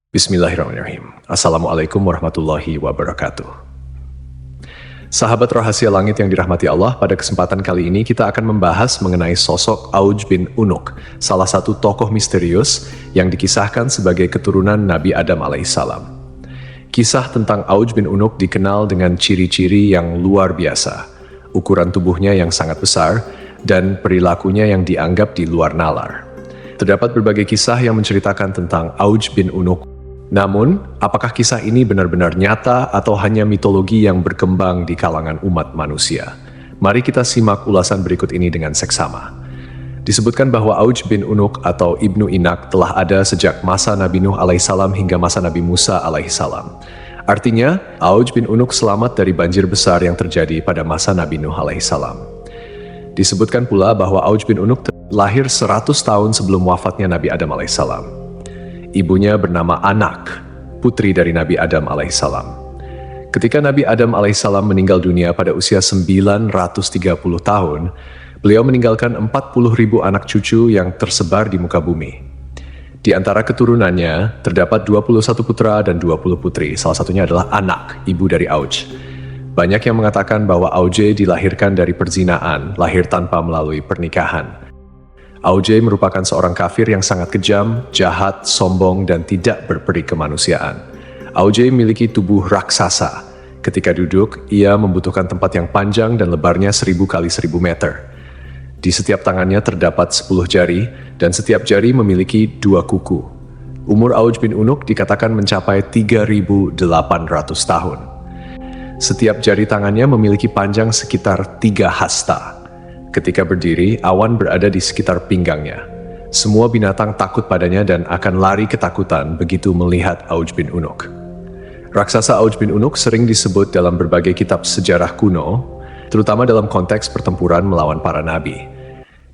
Bismillahirrahmanirrahim. Assalamualaikum warahmatullahi wabarakatuh. Sahabat rahasia langit yang dirahmati Allah, pada kesempatan kali ini kita akan membahas mengenai sosok Auj bin Unuk, salah satu tokoh misterius yang dikisahkan sebagai keturunan Nabi Adam alaihissalam. Kisah tentang Auj bin Unuk dikenal dengan ciri-ciri yang luar biasa, ukuran tubuhnya yang sangat besar, dan perilakunya yang dianggap di luar nalar. Terdapat berbagai kisah yang menceritakan tentang Auj bin Unuk. Namun, apakah kisah ini benar-benar nyata atau hanya mitologi yang berkembang di kalangan umat manusia? Mari kita simak ulasan berikut ini dengan seksama. Disebutkan bahwa Auj bin Unuk atau Ibnu Inak telah ada sejak masa Nabi Nuh alaihissalam hingga masa Nabi Musa alaihissalam. Artinya, Auj bin Unuk selamat dari banjir besar yang terjadi pada masa Nabi Nuh alaihissalam. Disebutkan pula bahwa Auj bin Unuk lahir 100 tahun sebelum wafatnya Nabi Adam alaihissalam. Ibunya bernama Anak, putri dari Nabi Adam alaihissalam. Ketika Nabi Adam alaihissalam meninggal dunia pada usia 930 tahun, beliau meninggalkan 40.000 anak cucu yang tersebar di muka bumi. Di antara keturunannya, terdapat 21 putra dan 20 putri, salah satunya adalah Anak, ibu dari Auj. Banyak yang mengatakan bahwa Auj dilahirkan dari perzinaan, lahir tanpa melalui pernikahan. Auj merupakan seorang kafir yang sangat kejam, jahat, sombong, dan tidak berperi kemanusiaan. Auj memiliki tubuh raksasa. Ketika duduk, ia membutuhkan tempat yang panjang dan lebarnya 1000 kali 1000 meter. Di setiap tangannya terdapat 10 jari, dan setiap jari memiliki 2 kuku. Umur Auj bin Unuk dikatakan mencapai 3.800 tahun. Setiap jari tangannya memiliki panjang sekitar 3 hasta. Ketika berdiri, awan berada di sekitar pinggangnya. Semua binatang takut padanya dan akan lari ketakutan begitu melihat Auj bin Unuk. Raksasa Auj bin Unuk sering disebut dalam berbagai kitab sejarah kuno, terutama dalam konteks pertempuran melawan para nabi.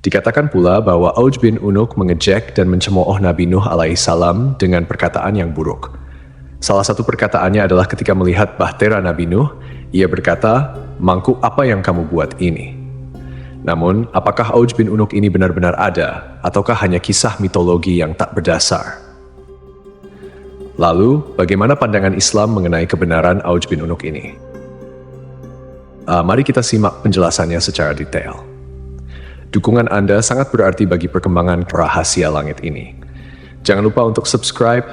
Dikatakan pula bahwa Auj bin Unuk mengejek dan mencemooh Nabi Nuh alaihissalam dengan perkataan yang buruk. Salah satu perkataannya adalah ketika melihat bahtera Nabi Nuh, ia berkata, "Mangkuk apa yang kamu buat ini?" Namun, apakah Auj bin Unuk ini benar-benar ada, ataukah hanya kisah mitologi yang tak berdasar? Lalu, bagaimana pandangan Islam mengenai kebenaran Auj bin Unuk ini? Mari kita simak penjelasannya secara detail. Dukungan Anda sangat berarti bagi perkembangan rahasia langit ini. Jangan lupa untuk subscribe,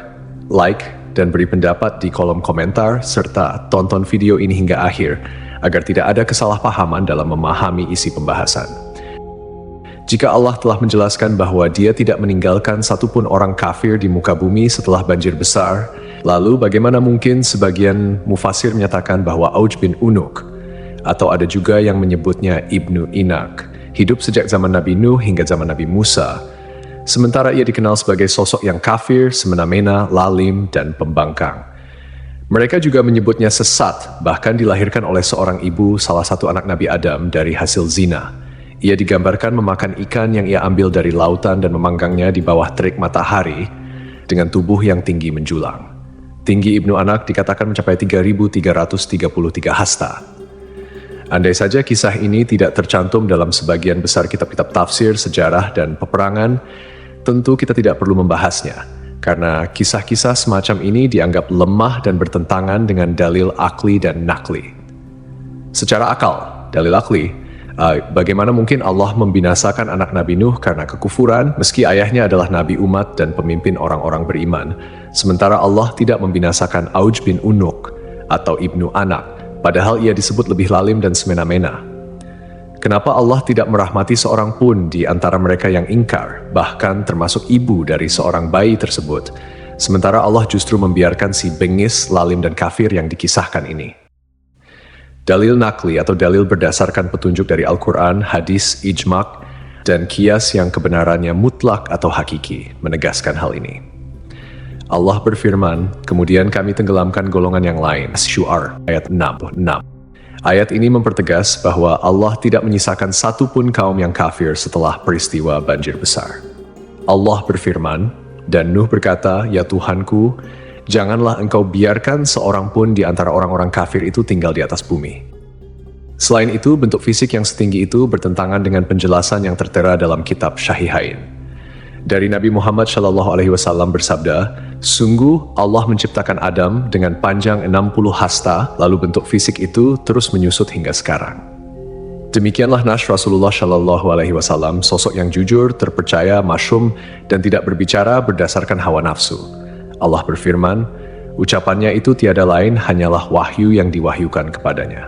like, dan beri pendapat di kolom komentar, serta tonton video ini hingga akhir, agar tidak ada kesalahpahaman dalam memahami isi pembahasan. Jika Allah telah menjelaskan bahwa Dia tidak meninggalkan satupun orang kafir di muka bumi setelah banjir besar, lalu bagaimana mungkin sebagian mufasir menyatakan bahwa Auj bin Unuk, atau ada juga yang menyebutnya Ibnu Inak, hidup sejak zaman Nabi Nuh hingga zaman Nabi Musa, sementara ia dikenal sebagai sosok yang kafir, semena-mena, lalim, dan pembangkang. Mereka juga menyebutnya sesat, bahkan dilahirkan oleh seorang ibu salah satu anak Nabi Adam dari hasil zina. Ia digambarkan memakan ikan yang ia ambil dari lautan dan memanggangnya di bawah terik matahari dengan tubuh yang tinggi menjulang. Tinggi Ibnu Anak dikatakan mencapai 3.333 hasta. Andai saja kisah ini tidak tercantum dalam sebagian besar kitab-kitab tafsir, sejarah, dan peperangan, tentu kita tidak perlu membahasnya. Karena kisah-kisah semacam ini dianggap lemah dan bertentangan dengan dalil akli dan nakli. Secara akal, dalil akli, bagaimana mungkin Allah membinasakan anak Nabi Nuh karena kekufuran, meski ayahnya adalah nabi umat dan pemimpin orang-orang beriman, sementara Allah tidak membinasakan Auj bin Unuk atau Ibnu Anak, padahal ia disebut lebih lalim dan semena-mena. Kenapa Allah tidak merahmati seorang pun di antara mereka yang ingkar, bahkan termasuk ibu dari seorang bayi tersebut, sementara Allah justru membiarkan si bengis, lalim, dan kafir yang dikisahkan ini? Dalil nakli atau dalil berdasarkan petunjuk dari Al-Quran, hadis, ijma', dan qiyas yang kebenarannya mutlak atau hakiki, menegaskan hal ini. Allah berfirman, kemudian kami tenggelamkan golongan yang lain. Syu'ar, ayat 66. Ayat ini mempertegas bahwa Allah tidak menyisakan satupun kaum yang kafir setelah peristiwa banjir besar. Allah berfirman, dan Nuh berkata, "Ya Tuhanku, janganlah engkau biarkan seorang pun di antara orang-orang kafir itu tinggal di atas bumi." Selain itu, bentuk fisik yang setinggi itu bertentangan dengan penjelasan yang tertera dalam kitab Syahihain. Dari Nabi Muhammad SAW bersabda, sungguh Allah menciptakan Adam dengan panjang 60 hasta, lalu bentuk fisik itu terus menyusut hingga sekarang. Demikianlah Nash Rasulullah SAW, sosok yang jujur, terpercaya, masyhum, dan tidak berbicara berdasarkan hawa nafsu. Allah berfirman, ucapannya itu tiada lain hanyalah wahyu yang diwahyukan kepadanya.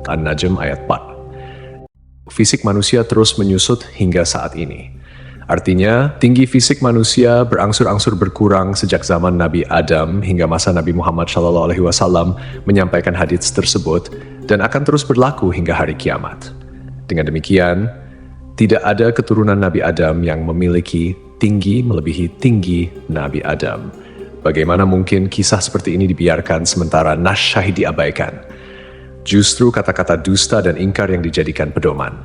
An-Najm ayat 4. Fisik manusia terus menyusut hingga saat ini. Artinya, tinggi fisik manusia berangsur-angsur berkurang sejak zaman Nabi Adam hingga masa Nabi Muhammad SAW menyampaikan hadits tersebut dan akan terus berlaku hingga hari kiamat. Dengan demikian, tidak ada keturunan Nabi Adam yang memiliki tinggi melebihi tinggi Nabi Adam. Bagaimana mungkin kisah seperti ini dibiarkan sementara Nash Syahid diabaikan? Justru kata-kata dusta dan ingkar yang dijadikan pedoman.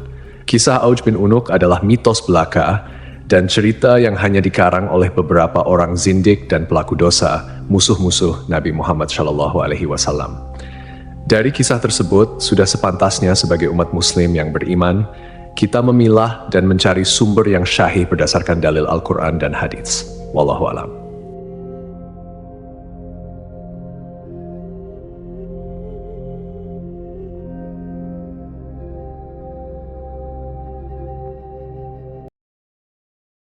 Kisah Auj bin Unuk adalah mitos belaka dan cerita yang hanya dikarang oleh beberapa orang zindik dan pelaku dosa, musuh-musuh Nabi Muhammad SAW. Dari kisah tersebut, sudah sepantasnya sebagai umat muslim yang beriman, kita memilah dan mencari sumber yang syahih berdasarkan dalil Al-Quran dan hadits. Wallahu a'lam.